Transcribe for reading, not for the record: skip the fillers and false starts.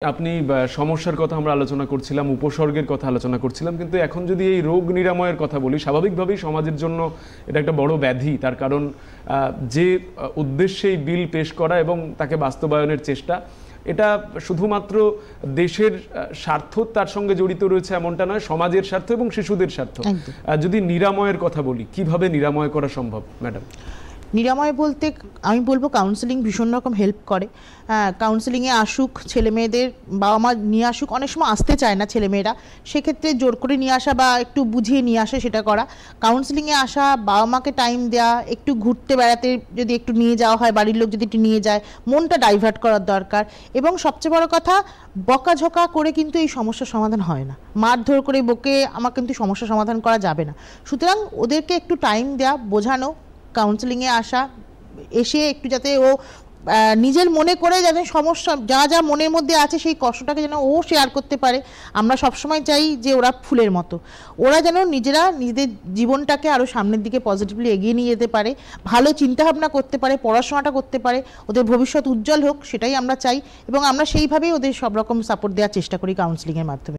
আপনি সমস্যার কথা আমরা আলোচনা করছিলাম, উপসর্গের কথা আলোচনা করছিলাম, কিন্তু এখন যদি এই রোগ নিরাময়ের কথা বলি, স্বাভাবিকভাবেই সমাজের জন্য এটা একটা বড় ব্যাধি। তার কারণ যে উদ্দেশ্যে এই বিল পেশ করা এবং তাকে বাস্তবায়নের চেষ্টা, এটা শুধুমাত্র দেশের স্বার্থ তার সঙ্গে জড়িত রয়েছে এমনটা নয়, সমাজের স্বার্থ এবং শিশুদের স্বার্থ। যদি নিরাময়ের কথা বলি, কিভাবে নিরাময় করা সম্ভব ম্যাডাম? নিরাময় বলতে আমি বলবো কাউন্সেলিং ভীষণ রকম হেল্প করে। কাউন্সেলিংয়ে আসুক ছেলেমেয়েদের, বাবা মা নিয়ে আসুক, অনেক সময় আসতে চায় না ছেলেমেয়েরা, সেক্ষেত্রে জোর করে নিয়ে আসা বা একটু বুঝিয়ে নিয়ে আসা, সেটা করা। কাউন্সেলিংয়ে আসা, বাবা মাকে টাইম দেওয়া, একটু ঘুরতে বেড়াতে যদি একটু নিয়ে যাওয়া হয়, বাড়ির লোক যদি একটু নিয়ে যায়, মনটা ডাইভার্ট করার দরকার। এবং সবচেয়ে বড় কথা, বকাঝকা করে কিন্তু এই সমস্যার সমাধান হয় না, মারধর করে বকে আমার কিন্তু সমস্যার সমাধান করা যাবে না। সুতরাং ওদেরকে একটু টাইম দেওয়া, বোঝানো, কাউন্সেলিংয়ে আসা, এসে একটু যাতে ও নিজের মনে করে যাতে সমস্যা যা যা মনের মধ্যে আছে সেই কষ্টটাকে যেন ও শেয়ার করতে পারে। আমরা সবসময় চাই যে ওরা ফুলের মতো, ওরা যেন নিজেরা নিজেদের জীবনটাকে আরও সামনের দিকে পজিটিভলি এগিয়ে নিয়ে যেতে পারে, ভালো চিন্তাভাবনা করতে পারে, পড়াশোনাটা করতে পারে, ওদের ভবিষ্যৎ উজ্জ্বল হোক, সেটাই আমরা চাই। এবং আমরা সেইভাবেই ওদের সব রকম সাপোর্ট দেওয়ার চেষ্টা করি কাউন্সেলিংয়ের মাধ্যমে।